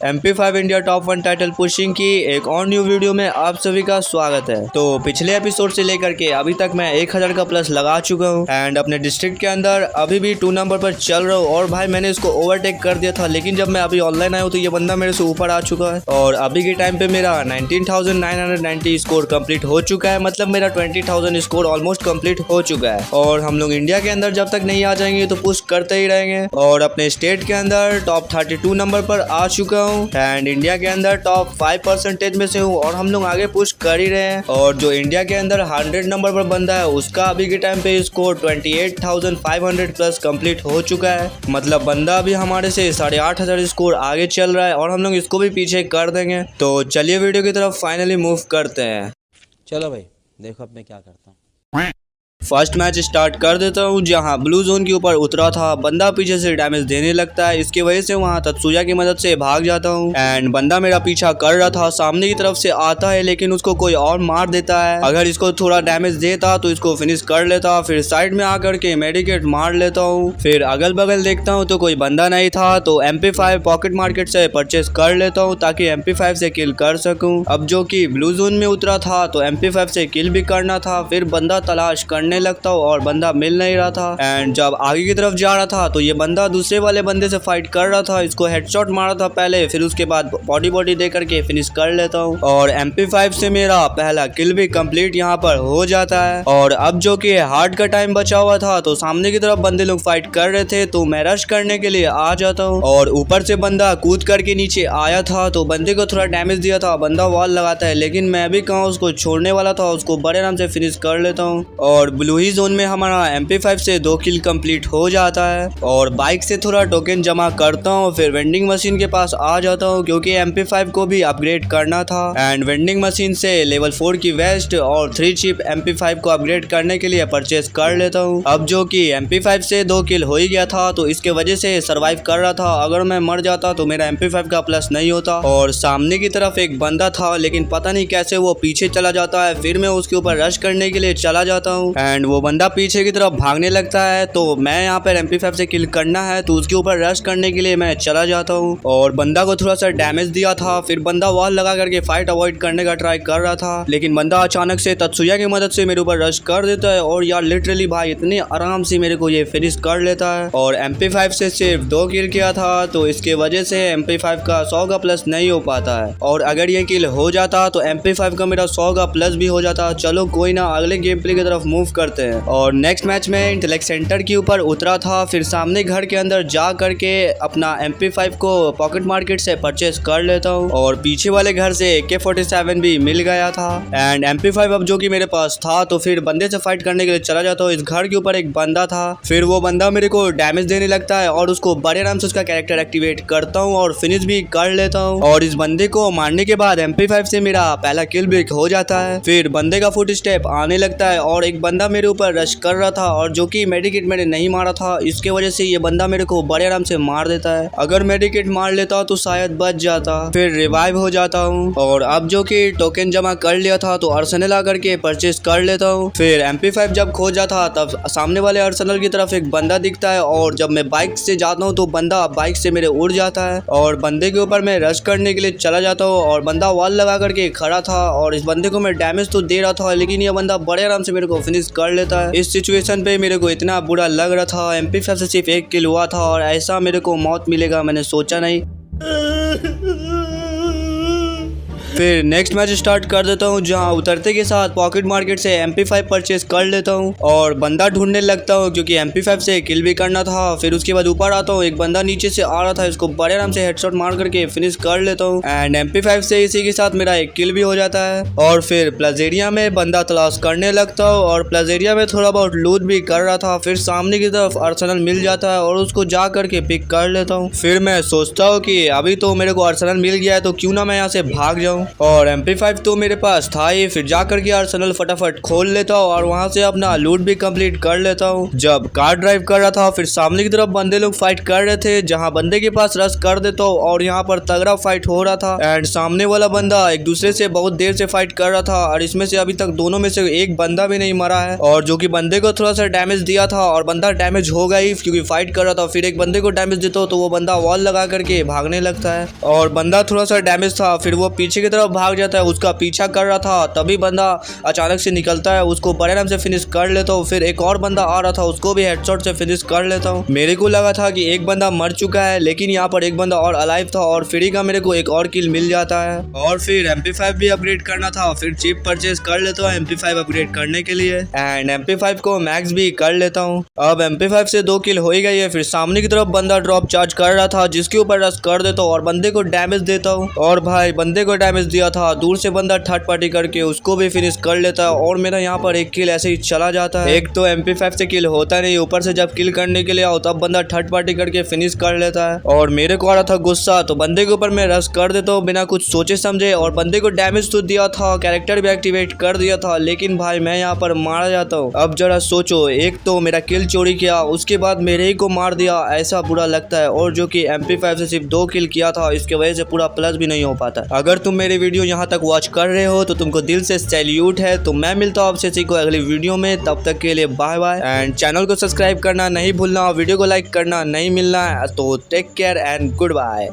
MP5 India top 1 title pushing की एक और न्यू वीडियो में आप सभी का स्वागत है। तो पिछले एपिसोड से लेकर के अभी तक मैं 1000 का प्लस लगा चुका हूँ एंड अपने डिस्ट्रिक्ट के अंदर अभी भी 2 नंबर पर चल रहा हूँ। और भाई मैंने इसको ओवरटेक कर दिया था, लेकिन जब मैं अभी ऑनलाइन आया हूँ तो ये बंदा मेरे से ऊपर आ चुका है और अभी के टाइम पे मेरा 19,990 स्कोर कंप्लीट हो चुका है। मतलब मेरा 20,000 स्कोर ऑलमोस्ट कंप्लीट हो चुका है और हम लोग इंडिया के अंदर जब तक नहीं आ जाएंगे तो पुश करते ही रहेंगे। और अपने स्टेट के अंदर टॉप 32 नंबर पर आ चुका हूँ एंड इंडिया के अंदर टॉप 5% में से हूँ और हम लोग आगे पुश कर ही रहे हैं। और जो इंडिया के अंदर 100 नंबर पर बंदा है उसका अभी के टाइम पे स्कोर 28,500 प्लस कंप्लीट हो चुका है। मतलब बंदा अभी हमारे से 8,500 स्कोर आगे चल रहा है और हम लोग इसको भी पीछे कर देंगे। तो चलिए वीडियो की तरफ फाइनली मूव करते हैं। चलो भाई देखो अब मैं क्या करता हूँ। फर्स्ट मैच स्टार्ट कर देता हूँ जहाँ ब्लू जोन के ऊपर उतरा था। बंदा पीछे से डैमेज देने लगता है, इसकी वजह से वहाँ तत्सुया की मदद से भाग जाता हूँ एंड बंदा मेरा पीछा कर रहा था, सामने की तरफ से आता है लेकिन उसको कोई और मार देता है। अगर इसको थोड़ा डैमेज देता तो इसको फिनिश कर लेता। फिर साइड में आकर के मेडिकेट मार लेता हूँ। फिर अगल बगल देखता हूँ तो कोई बंदा नहीं था तो MP5 पॉकेट मार्केट से परचेस कर लेता हूँ ताकि MP5 से किल कर सकूँ। अब जो कि ब्लू जोन में उतरा था तो MP5 से किल भी करना था। फिर बंदा तलाश करने लगता हूँ और बंदा मिल नहीं रहा था एंड जब आगे की तरफ जा रहा था तो ये बंदा दूसरे वाले बंदे से फाइट कर रहा था। इसको हेडशॉट मारा था पहले, फिर उसके बाद बॉडी दे करके फिनिश कर लेता हूँ और MP5 से मेरा पहला किल भी कंप्लीट यहाँ पर हो जाता है। और अब जो कि हार्ड का टाइम बचा हुआ था तो सामने की तरफ बंदे लोग फाइट कर रहे थे तो मैं रश करने के लिए आ जाता हूँ और ऊपर से बंदा कूद करके नीचे आया था तो बंदे को थोड़ा डैमेज दिया था। बंदा वॉल लगाता है लेकिन मैं भी कहाँ उसको छोड़ने वाला था, उसको बड़े आराम से फिनिश कर लेता हूँ और ब्लू ही जोन में हमारा MP5 से 2 किल कंप्लीट हो जाता है। और बाइक से थोड़ा टोकन जमा करता हूँ, फिर वेंडिंग मशीन के पास आ जाता हूँ क्योंकि MP5 को भी अपग्रेड करना था एंड वेंडिंग मशीन से लेवल 4 की वेस्ट और 3 चिप MP5 को अपग्रेड करने के लिए परचेस कर लेता हूँ। अब जो कि MP5 से 2 किल हो ही गया था तो इसके वजह से सर्वाइव कर रहा था। अगर मैं मर जाता तो मेरा MP5 का प्लस नहीं होता। और सामने की तरफ एक बंदा था लेकिन पता नहीं कैसे वो पीछे चला जाता है। फिर मैं उसके ऊपर रश करने के लिए चला जाता हूँ एंड वो बंदा पीछे की तरफ भागने लगता है तो मैं यहाँ पर MP5 से किल करना है तो उसके ऊपर रश करने के लिए मैं चला जाता हूँ और बंदा को थोड़ा सा डैमेज दिया था। फिर बंदा वॉल लगा करके फाइट अवॉइड करने का ट्राई कर रहा था लेकिन बंदा अचानक से तत्सुया की मदद से मेरे ऊपर रश कर देता है और यार लिटरली भाई इतने आराम से मेरे को ये फिनिश कर लेता है। और MP5 से सिर्फ 2 किल किया था तो इसके वजह से MP5 का 100 का प्लस नहीं हो पाता है और अगर ये किल हो जाता तो MP5 का मेरा 100 का प्लस भी हो जाता। चलो कोई ना, अगले गेम प्ले की तरफ मूव करते हैं। और नेक्स्ट मैच में इंटेलेक्ट सेंटर के ऊपर उतरा था, फिर सामने घर के अंदर जा करके अपना MP5 को पॉकेट मार्केट से परचेस कर लेता हूँ और पीछे वाले घर से AK-47 भी मिल गया था एंड MP5 अब जो कि मेरे पास था तो फिर बंदे से फाइट करने के लिए चला जाता हूँ। इस घर के ऊपर एक बंदा था, फिर वो बंदा मेरे को डैमेज देने लगता है और उसको बड़े आराम से उसका कैरेक्टर एक्टिवेट करता हूँ और फिनिश भी कर लेता हूँ। और इस बंदे को मारने के बाद MP5 से मेरा पहला किल भी हो जाता है। फिर बंदे का फुट स्टेप आने लगता है और एक बंदा मेरे ऊपर रश कर रहा था और जो कि मेडिकेट मैंने नहीं मारा था, इसके वजह से ये बंदा मेरे को बड़े आराम से मार देता है। अगर मेडिकेट मार लेता तो शायद बच जाता। फिर रिवाइव हो जाता हूँ और अब जो कि टोकन जमा कर लिया था तो अर्सेनल आकर के परचेस कर लेता हूँ। फिर MP5 जब खो जाता तब सामने वाले अर्सेनल की तरफ एक बंदा दिखता है और जब मैं बाइक से जाता हूँ तो बंदा बाइक से मेरे उड़ जाता है और बंदे के ऊपर मैं रश करने के लिए चला जाता हूँ और बंदा वॉल लगा करके खड़ा था और इस बंदे को मैं डैमेज तो दे रहा था लेकिन ये बंदा बड़े आराम से मेरे को फिनिश कर लेता है। इस सिचुएशन पे मेरे को इतना बुरा लग रहा था। MP5 से सिर्फ 1 किल हुआ था और ऐसा मेरे को मौत मिलेगा मैंने सोचा नहीं। फिर नेक्स्ट मैच स्टार्ट कर देता हूँ जहाँ उतरते के साथ पॉकेट मार्केट से MP5 परचेस कर लेता हूँ और बंदा ढूंढने लगता हूँ क्योंकि MP5 से किल भी करना था। फिर उसके बाद ऊपर आता हूँ, एक बंदा नीचे से आ रहा था, इसको बड़े आराम से हेडशॉट मार करके फिनिश कर लेता हूँ एंड MP5 से इसी के साथ मेरा 1 किल भी हो जाता है। और फिर प्लस एरिया में बंदा तलाश करने लगता हूँ और प्लस एरिया में थोड़ा बहुत लूट भी कर रहा था। फिर सामने की तरफ अर्सेनल मिल जाता है और उसको जा करके पिक कर लेता हूँ। फिर मैं सोचता हूँ कि अभी तो मेरे को अर्सेनल मिल गया है तो क्यों ना मैं यहाँ से भाग जाऊँ और MP5 तो मेरे पास था ही। फिर जाकर के आर्सेनल फटाफट खोल लेता हूँ और वहाँ से अपना लूट भी कंप्लीट कर लेता हूँ। जब कार ड्राइव कर रहा था फिर सामने की तरफ बंदे लोग फाइट कर रहे थे, जहाँ बंदे के पास रश कर देता हूँ और यहाँ पर तगड़ा फाइट हो रहा था। एंड सामने वाला बंदा एक दूसरे से बहुत देर से फाइट कर रहा था और इसमें से अभी तक दोनों में से एक बंदा भी नहीं मरा है। और जो कि बंदे को थोड़ा सा डैमेज दिया था और बंदा डैमेज हो गई क्योंकि फाइट कर रहा था। फिर एक बंदे को डैमेज देता हूँ तो वो बंदा वॉल लगा करके भागने लगता है और बंदा थोड़ा सा डैमेज था, फिर वो पीछे की तरफ भाग जाता है। उसका पीछा कर रहा था तभी बंदा अचानक से निकलता है, उसको बड़े आराम से फिनिश कर लेता हूँ। फिर एक और बंदा आ रहा था, उसको भी हेडशॉट से फिनिश कर लेता हूँ। मेरे को लगा था कि एक बंदा मर चुका है, लेकिन यहाँ पर एक बंदा और अलाइव था और फ्री का मेरे को एक और किल मिल जाता है। और फिर MP5 भी अपग्रेड करना था, फिर चिप परचेज कर लेता हूँ MP5 अपग्रेड करने के लिए एंड MP5 को मैक्स भी कर लेता हूँ। अब MP5 से 2 किल हो ही गई है। फिर सामने की तरफ बंदा ड्रॉप चार्ज कर रहा था, जिसके ऊपर रश कर देता हूँ और बंदे को डैमेज देता हूँ। और भाई बंदे को डैमेज दिया था, दूर से बंदा थर्ड पार्टी करके उसको भी फिनिश कर लेता है और मेरा यहाँ पर एक किल ऐसे ही चला जाता है। एक तो MP5 से किल होता नहीं, ऊपर से जब किल करने के लिए आओ तब बंदा थर्ड पार्टी करके फिनिश कर लेता है। और मेरे को आ रहा था गुस्सा, तो बंदे के ऊपर मैं रश कर देता हूँ बिना कुछ सोचे समझे और बंदे को डैमेज तो दिया था, कैरेक्टर भी एक्टिवेट कर दिया था, लेकिन भाई मैं यहाँ पर मारा जाता हूँ। अब जरा सोचो, एक तो मेरा किल चोरी किया, उसके बाद मेरे ही को मार दिया, ऐसा बुरा लगता है। और जो कि MP5 से सिर्फ 2 किल किया था, इसके वजह से पूरा प्लस भी नहीं हो पाता। अगर तुम मेरी वीडियो यहाँ तक वॉच कर रहे हो तो तुमको दिल से सैल्यूट है। तो मैं मिलता हूँ आपसे इसी को अगली वीडियो में, तब तक के लिए बाय बाय एंड चैनल को सब्सक्राइब करना नहीं भूलना, वीडियो को लाइक करना नहीं मिलना। तो take care and good bye.